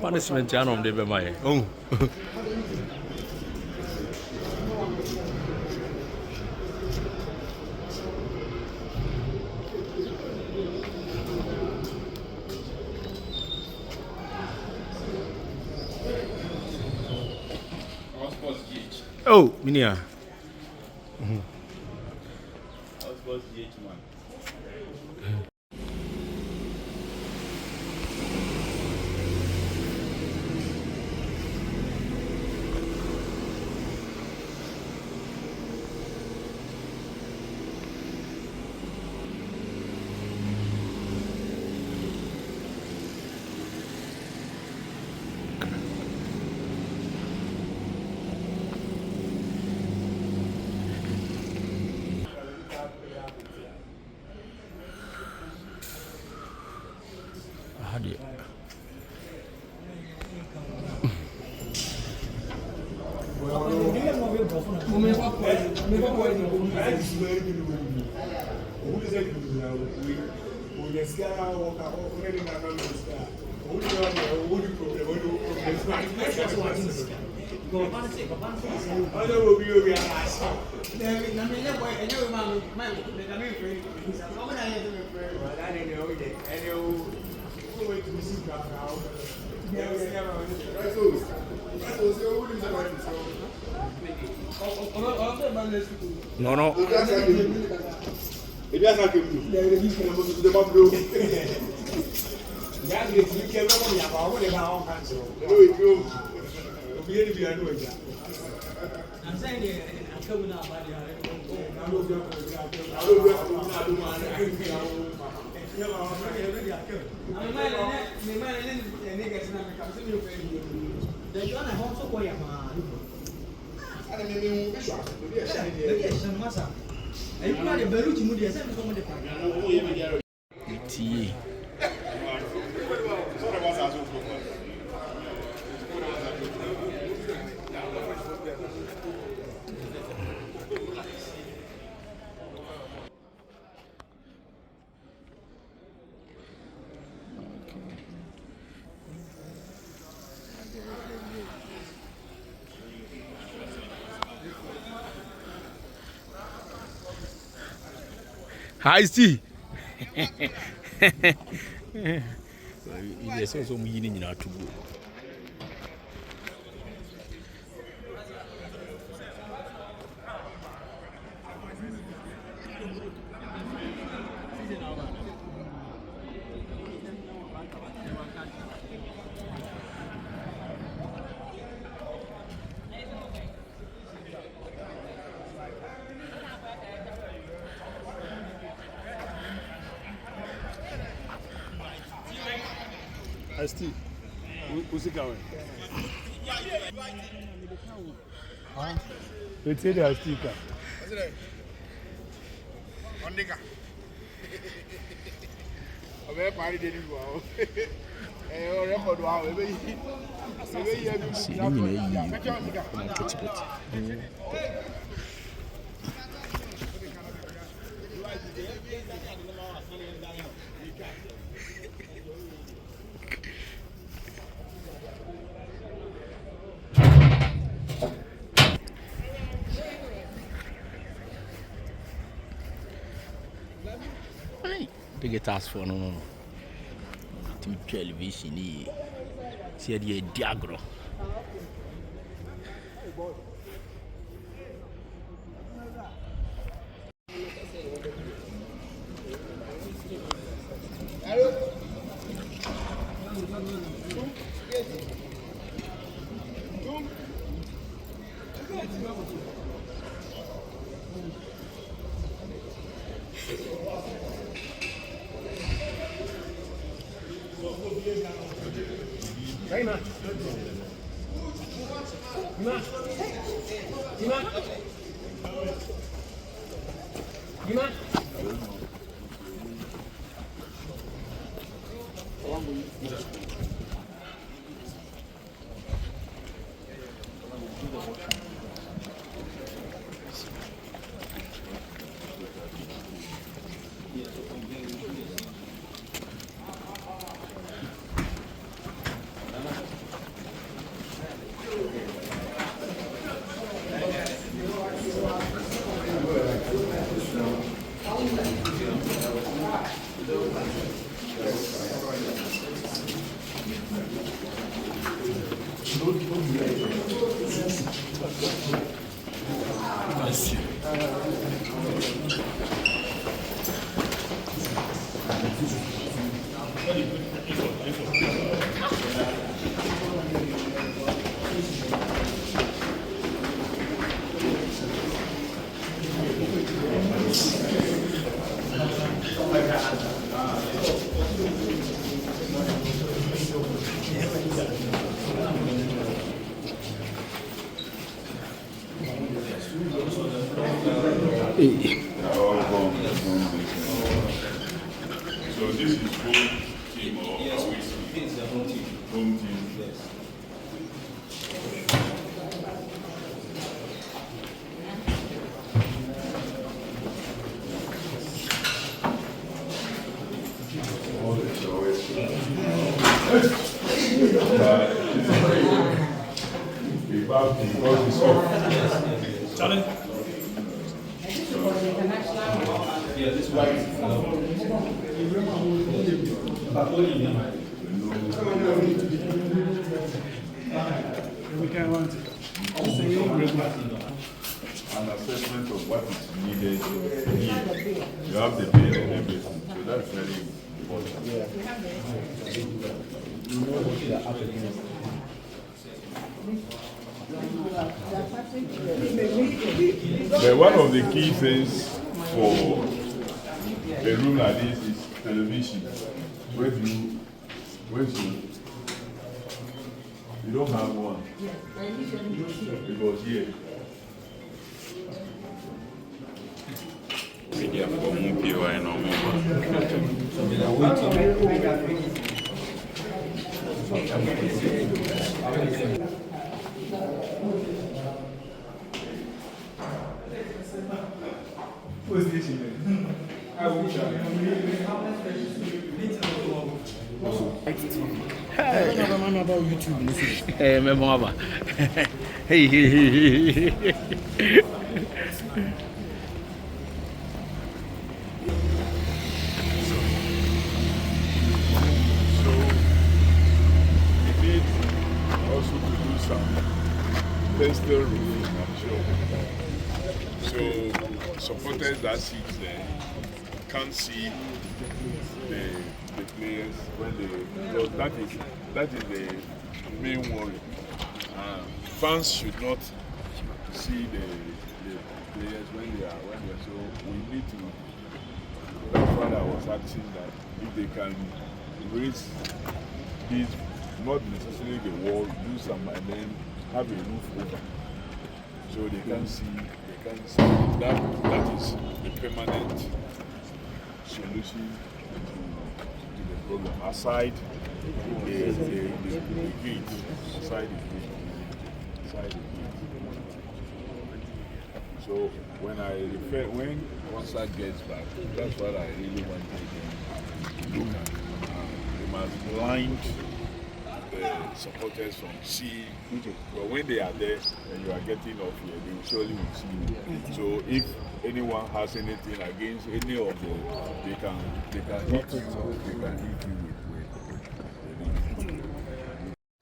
Punishment on the Bema. Oh, oh, Minia. No, no. I see. There's also meaning in our to go. Steve, who's it going? It's a sticker. They get asked for no. To television, see the diagro. So this is home team or away team? Home team. Yes. Challenge. Yeah, this one. We can want it. An assessment of what is needed here. You have the bill and everything, so that's very important. But one of the key things for a room like this is television. Where you don't have one. Because here. Media for POI and all Hey, my mama. Hey, hey, hey, hey. also to do some tester review, I'm sure. So supporters that sit there can't see the players when they, because that is the main worry. Fans should not see the players when they are so we need to. That's why I was asking that if they can raise these, not necessarily the wall, do some and then have a roof over, so they can see. That is the permanent solution to the problem. Aside the gate, aside the gate. So when Onsa gets back, that's what I really want to look at. They must blind the supporters from seeing. But when they are there and you are getting off here, they surely will see you. So if anyone has anything against any of them, they can hit you. They can hit you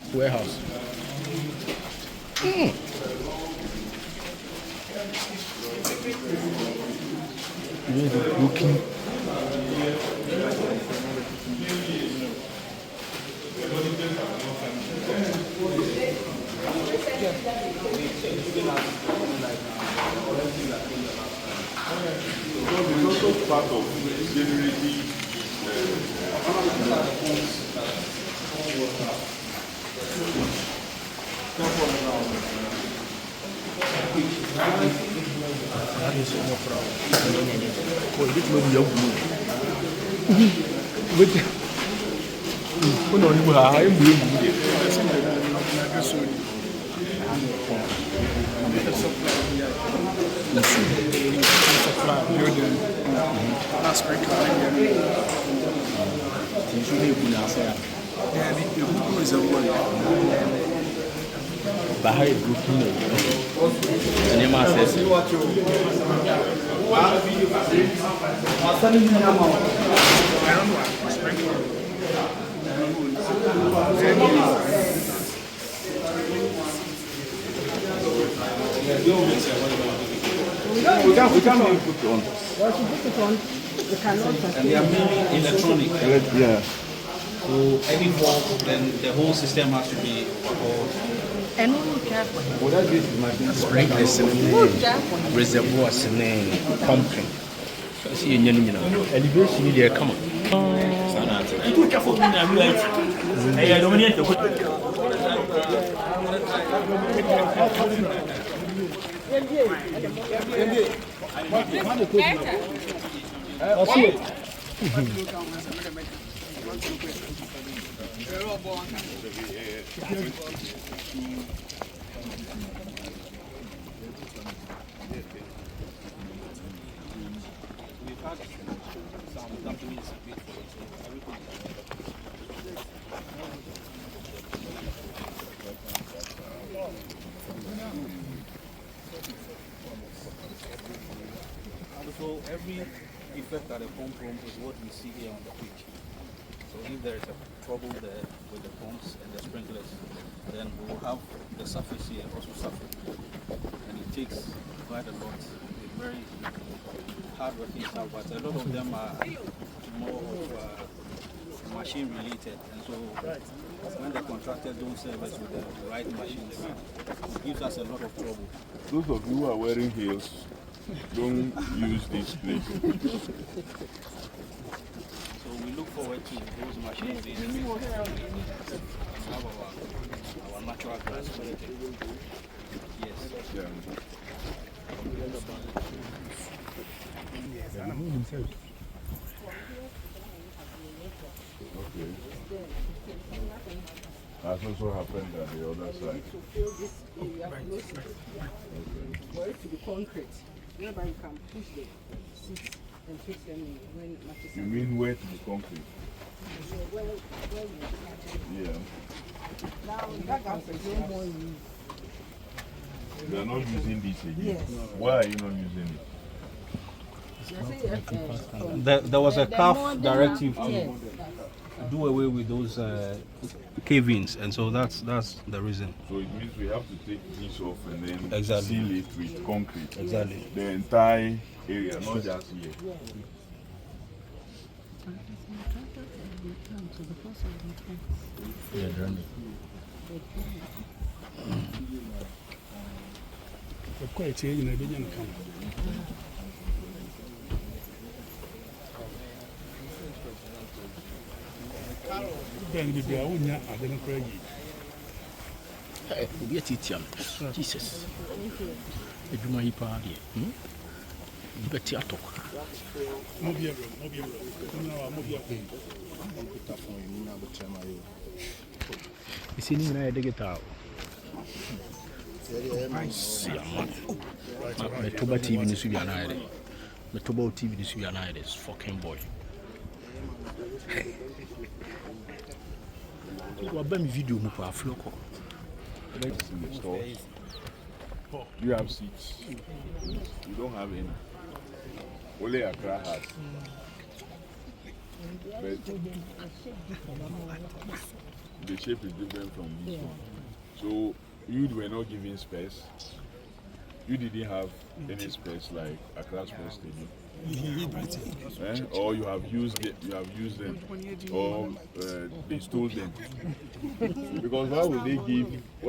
with Warehouse. Looking. It's also part of generating That is no problem. Oh, this will be your blue. But who knows who I am blue? Supply building. That's pretty cool. Yeah, the who is a one. Bahai Brooklyn. And your man says, I don't know. Sprinkler. We can put it on. Once you put it on, you cannot. And they are mainly electronic. Yeah. So any fault, then the whole system has to be overhauled. And who will care for it? Well, that is machine. sprinklers Who will care for it? reservoirs and pumping. See, elevation there, come on. We've had some companies bid for it, so everything. So every effect at the pump room is what we see here on the pitch. So if there is a trouble there with the pumps and the sprinklers, then we will have the surface here also suffer. And it takes quite a lot. It's very hard working stuff, but a lot of them are more of machine related. And so when the contractors don't service with the right machines, it gives us a lot of trouble. those of you who are wearing heels, don't use this place. So we look forward to those machines being have our natural grass quality. Yes. Yeah. Okay. That's also happened on the other side. To fill this area closely. For it to be concrete. Whereby you can push the seats and fix them in when matches. You mean where to be concrete? Where you Yeah. now that gap is no more used. They are not using this again. Yes. Why are you not using it? There was a The CAF modern- directive yes. to do away with those cave-ins, and so that's the reason. So it means we have to take this off and then Exactly. seal it with concrete. Exactly. The entire area, not just here. Quite change in a billion come. Then we be a unya, I didn't pray. Obi atitia no. Jesus. Edwuma yi pa de. Beti atok. Mobile, mobile. Isi ni na digital. Metoba TV ni subi anaide. Metoba TV ni subi anaide. This fucking boy. Waba mi video mu pa afloko. In the stores. You have seats. You don't have any. Only Accra has. But the shape is different from this one. So you were not given space. You didn't have any space like Accra Sports Stadium. Or you have used them, or they stole them. Because why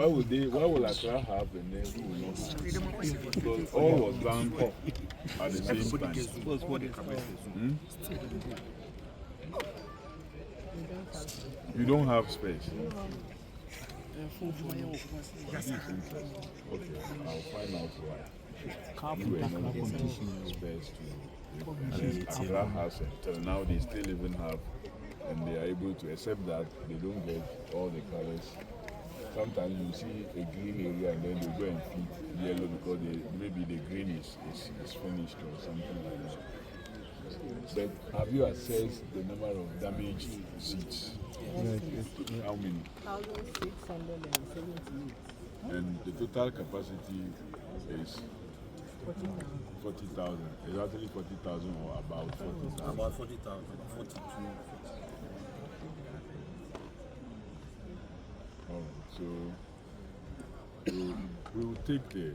will Accra have and then who will not have? Because all was done at the same time. You don't have space. Okay, I'll find out why. CAF Inter Club competition. Space to Accra has it. Till now they still even have, and they are able to, accept that they don't get all the colors. Sometimes you see a green area and then they go and feed yellow because maybe the green is finished or something like that. But have you assessed the number of damaged seats? How many? 1,678. And the total capacity is 40,000. Is actually 40,000 or about 40,000? About 40,000, 42. So we will take the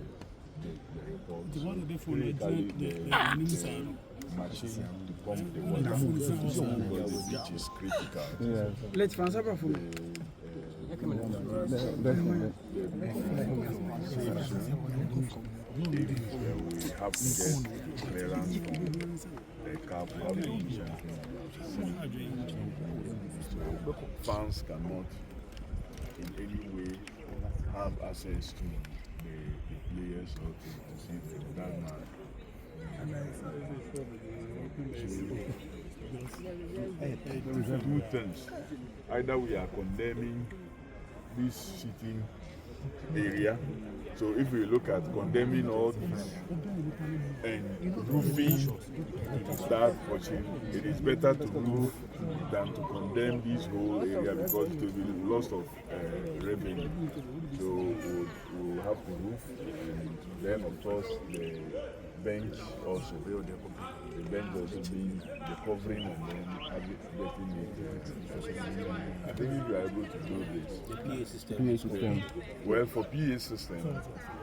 report. The one that for the machine to pump the water because the beach is critical. Let's transfer from We have to get clearance from the CAF. So fans cannot in any way have access to the players or to see that man. Two things. Either we are condemning this sitting area. So if we look at condemning all these and roofing that portion, it is better to roof than to condemn this whole area because it will be loss of revenue. So we'll have to roof, and then of course the bench also. The bench also being the covering and then getting it. I think if you are able to do this. The PA system. Well, for PA system,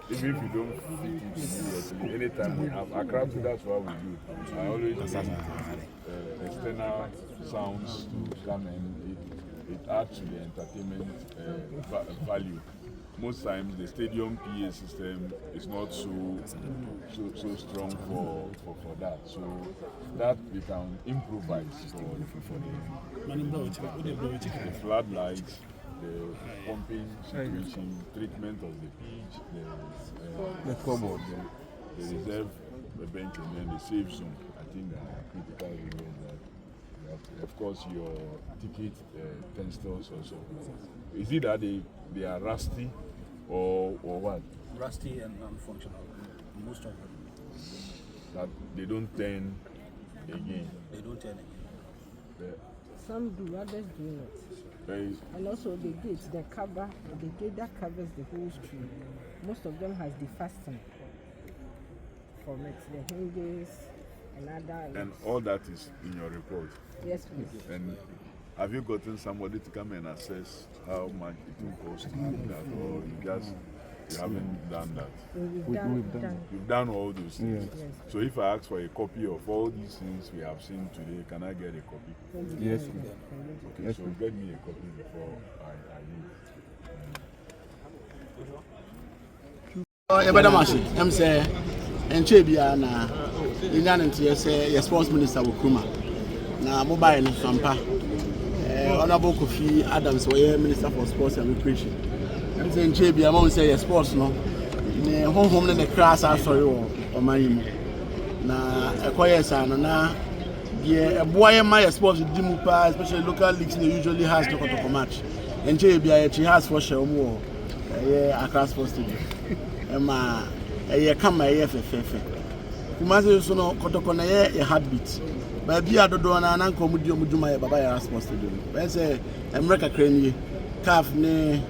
even if you don't fit it immediately, anytime we have Accra, that's what we do. I always need external sounds to come and it adds to the entertainment value. Most times the stadium PA system is not so strong for that. So that we can improvise for the floodlights, the pumping situation, treatment of the pitch, the scoreboard, the reserve bench, and then the safe zone. I think that are critical areas that. Of course, your ticket turnstiles also. Is it that they are rusty or what? Rusty and non-functional, most of them. That they don't turn again. They don't turn again. Some do, others do not. And also the gate, the gate that covers the whole street, most of them has the fastening from it, the hinges and other. And all that is in your report? Yes, please. And have you gotten somebody to come and assess how much it will cost to do that, or you haven't done that? You've done all those things. Yes. So if I ask for a copy of all these things we have seen today, can I get a copy? Yes. Okay, so get me a copy before I leave. I'm saying, and Chebia na Indian say sports minister Wukuma. Na mobile no sampa. Honorable Kofi Adams, Minister for Sports and Recreation. I'm saying Chebia, I say sports no. Ne home ne class sorry o man. Na acquire sana na a boy my sports dimupa, especially local leagues they usually has to match. And Chebia she has for sure more. Accra Sports Stadium. Emma come my FFF. Kumase so no Kotoko na ye heartbeat. Ba bia dodo na nan ko mudi omuduma Baba Yara Stadium. Ben say America crane CAF ne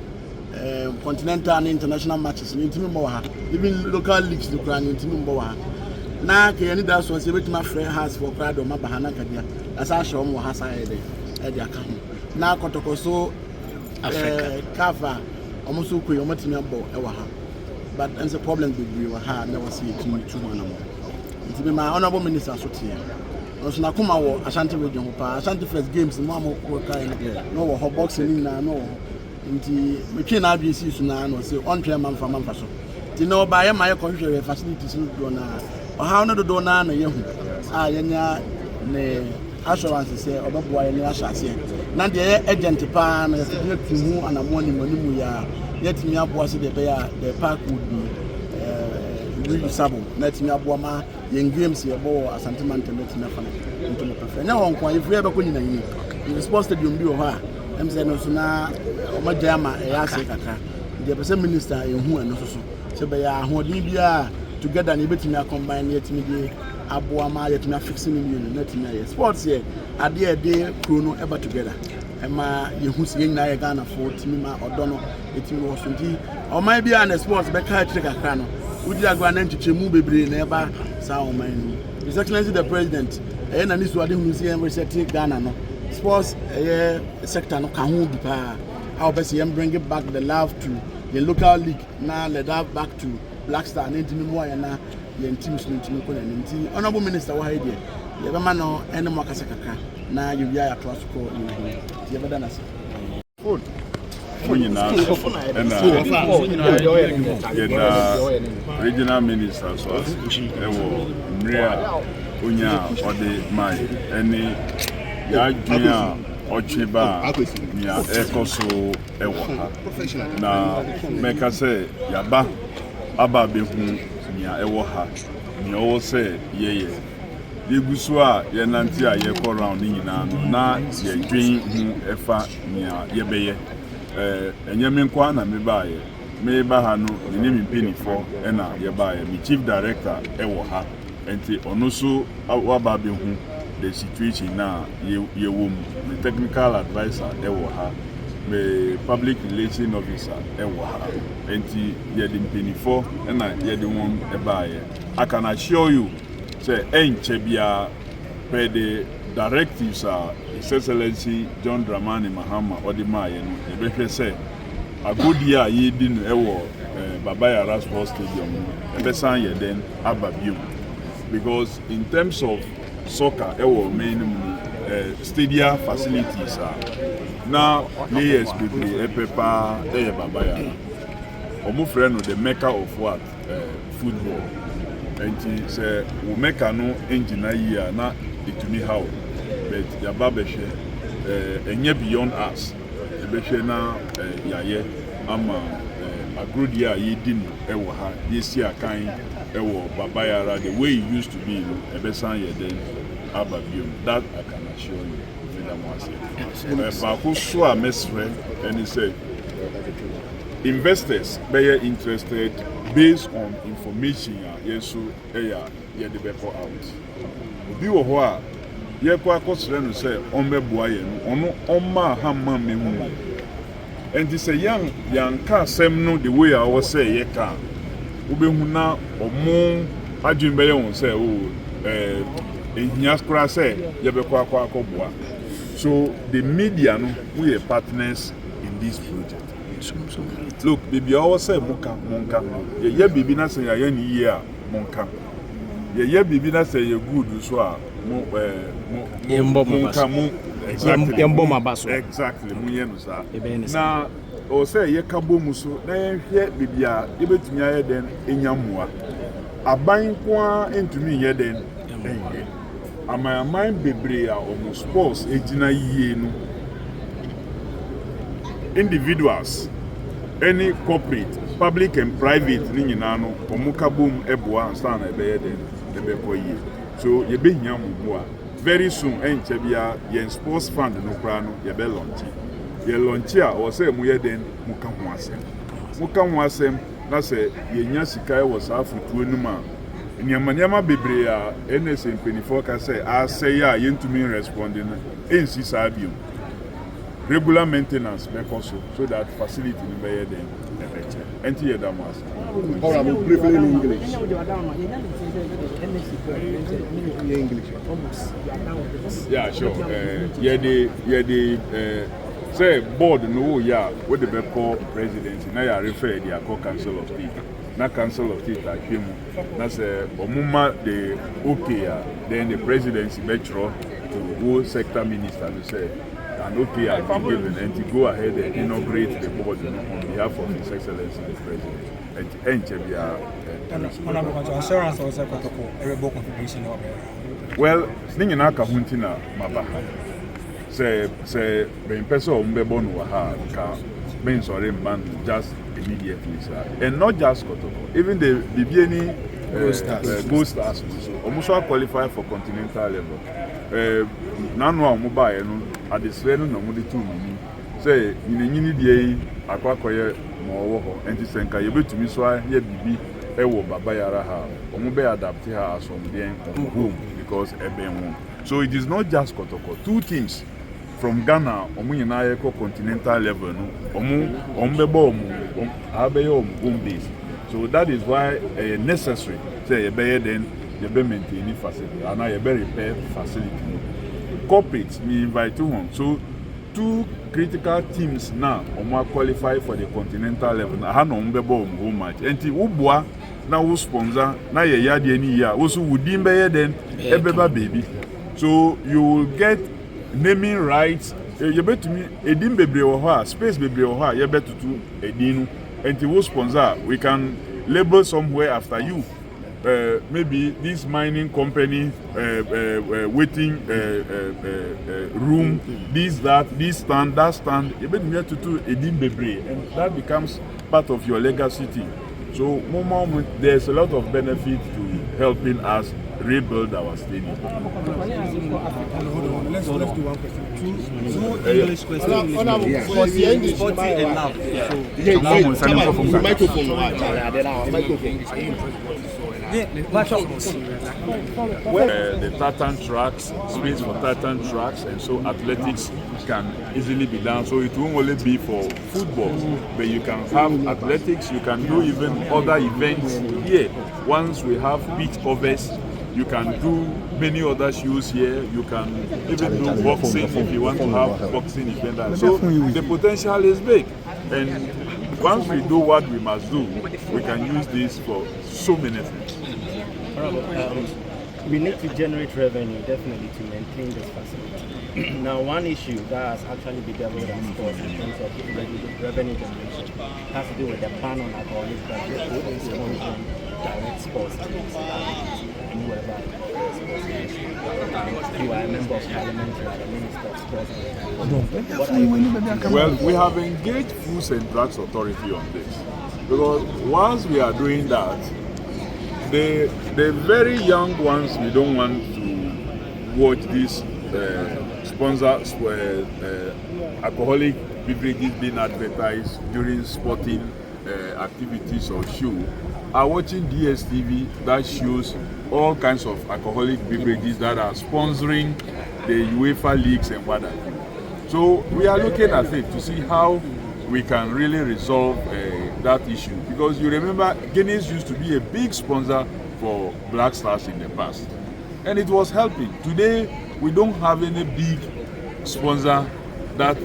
continental and international matches ni ntimi mbo ha. Even local leagues the crane ntimi mbo ha. Na ke any that one say betima friend has for crowd o mabahana kadia. Asa show mo ha sa e dey aka ho. Na Kotoko so Africa CAF almost so quick, but there's a problem with we were had never see it too much. nti be my honorable minister so tie also na kuma wo Ashanti region pa Ashanti first games mo amoko kai no wo boxing na no nti metwe na abc so na no say on twa manfa so nti no ba ye my conhwere facilities no do na how no do na na yehu yenya ne assurance say obeboa ye ne ahyase na de agent pa na ye timu anamo ni manimu ya yetimi aboa se de be ya the park would be reusable na timi aboa ma ye games ye bo Asante Mantele timi afana into the perfect na won kwa if we be ko nyina yin the sports stadium bi o ha em say no so na o ma jama e ya se kakra the person minister ehu eno so se be ya ahodin bia together na betimi combine yetimi de aboa ma yetimi fix ni million na timi ya sports here ade ade kro no eba together ema yehu se nyina ye Ghana for timi ma odono etimi wo so ndi o ma bia na sports be ka chire kakra no udi agwa na nchichemu bebre na eba sa o man His Excellency the President na ni so ade hu si en reset Ghana no sports sector no ka hu bi pa how best you bring it back the love to the local league na let that back to Black Star na ntimi mo ya na ye teams no ntimi ko na nti honorable minister wa haide ye be ma no ene mo akasa kaka na you ya to score ye be dana food regional minister so ewo mria onya ode mai eni ya dua ocheba nya ekoso ewo ha na meka se yaba aba behu nya ewo ha nya o se yeye yegusu a ye nanti a ye ko round nyina no na ye dwen hu efa nya ye beye enyeme nkwa na meba ha no ni mpinifo na ye baaye mi chief director ewo ha enti ono so waba be hu the situation na ye wom the technical advisor ewo ha me public relation officer ewo ha enti ye de mpinifo na ye de won e baaye I can assure you say enche bia per the directives are His Excellency John Dramani Mahama Odimaye no ebehwe say agodia ye di no ewo Baba Yara Stadium ebesan ye den ababio because in terms of soccer ewo main stadium facilities are now players people epepa Baba Yara omo frɛ no the mecca of what football and say we make no engineer year na itumi how but yaba behwe enye beyond us behwe na yaye ama agrodia ye din ewo ha yesi akan ewo Baba Yara the way it used to be ebesan ye den ababium that I can assure you ba ko so a mesre and he said investors be interested based on information yeso ye de bepo out obi wo ho a ye kwa akosere no say onbeboa ye no ono omma hamma memu and say yan ka sem no the way I was say ye ka obehu na omo adwin be ye won say ehia skra say ye bekwa akọboa so the media no we are partners in this project. Look, baby, I always say monka. Ye baby na say ya ni year monka. Ye baby na say you good so monka exactly. Exactly. Mu ye no sa. Na o say ye ka bomu so na ye hwe baby a ye betumi aye den enyamoa. Aban kwa entumi ye den enye. Amayaman bebre a omo sports ejina yie no. Individuals, any corporate, public and private, ni nyina no omuka boom eboa stand na ebe den ebe koyi. So ye be hia mboa. Very soon enche bia ye sports fund no kra no ye be launch. Ye launch a o say mu ye den muka ho asem. Muka ho asem na say ye nya sika e wo sa afutuo numa. Nyama bebre a NSM 24 ka say a say ya ye ntumi responding ensi sa biom. Regular maintenance because so that facility in the then enter your damas. Briefly in English. Yeah, sure. Say board no yeah what the call presidency now you refer the call council of state. na Council of State came. That's Omuma the okay, then the presidency metro to go sector minister to say and okay has been given and to go ahead and inaugurate the board on behalf of His Excellency the President. Assurance also Kotoko, every book configuration. Well, Singing Aka Huntina Mabaha. Say, when person Umbebon Waha, being sorry, man, just immediately, sir. And not just Kotoko, even the BBNE Ghost Stars almost qualify for continental level. Nano mobile at the Sweden no more 2 million. Say, in a day, Aquacoya more and this and Kayabu to me, so I hear BB, Baba Yara, Omobe adapt her as from there home because Eben. So it is not just Kotoko, 2 teams. From Ghana, Omu continental level, home base. So that is why necessary. Say you better then you better maintain facility, and you better repair facility. Corporates me invite to home. So 2 critical teams now qualify for the continental level. I have no home match. And the Ubwa now who sponsor now ye yadi any year. Also would better then ebeba baby. So you will get naming rights, you bet to me, Edim Bebre or space Bebre or you bet to do Edino, and to sponsor, we can label somewhere after you. Maybe this mining company, waiting room, this, stand, that stand, you bet me to do Edim Bebre, and that becomes part of your legacy. So, there's a lot of benefit to helping us rebuild our stadium. Let's do one question. 2 English questions. The tartan tracks, space for tartan tracks, and so athletics can easily be done. So it won't only be for football, but you can have athletics, you can do even other events here. Once we have beach covers, you can do many other shows here. You can even do boxing if you want to have boxing event. So the potential is big. And once we do what we must do, we can use this for so many things. We need to generate revenue, definitely, to maintain this facility. Now, one issue that has actually bedeviled our sports in terms of revenue generation has to do with the ban on alcoholic beverages, sponsoring direct sports teams and whoever you are a member of parliament, you are a minister of sports. Well, we have engaged Foods and Drugs Authority on this because once we are doing that, the very young ones, we don't want to watch these alcoholic beverages being advertised during sporting activities or show. Are watching DSTV that shows all kinds of alcoholic beverages that are sponsoring the UEFA leagues and what have you. So we are looking at it to see how we can really resolve that issue, because you remember Guinness used to be a big sponsor for Black Stars in the past, and it was helping. Today we don't have any big sponsor that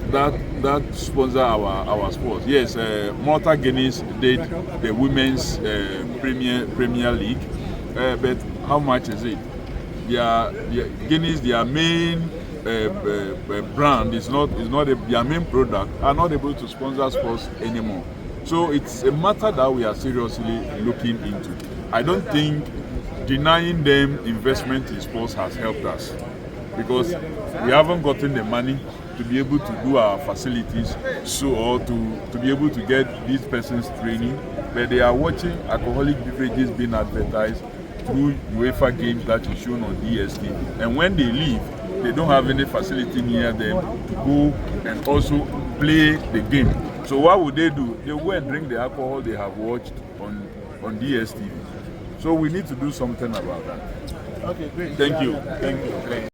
sponsor our sports. Yes, Malta Guinness did the women's Premier League, but how much is it? Guinness, their main brand is not their main product, are not able to sponsor sports anymore. So it's a matter that we are seriously looking into. I don't think denying them investment in sports has helped us, because we haven't gotten the money to be able to do our facilities, or to be able to get these persons training, but they are watching alcoholic beverages being advertised through UEFA games that is shown on DSTV. And when they leave, they don't have any facility near them to go and also play the game. So what would they do? They go and drink the alcohol they have watched on DSTV. So we need to do something about that. Okay, great. Thank you.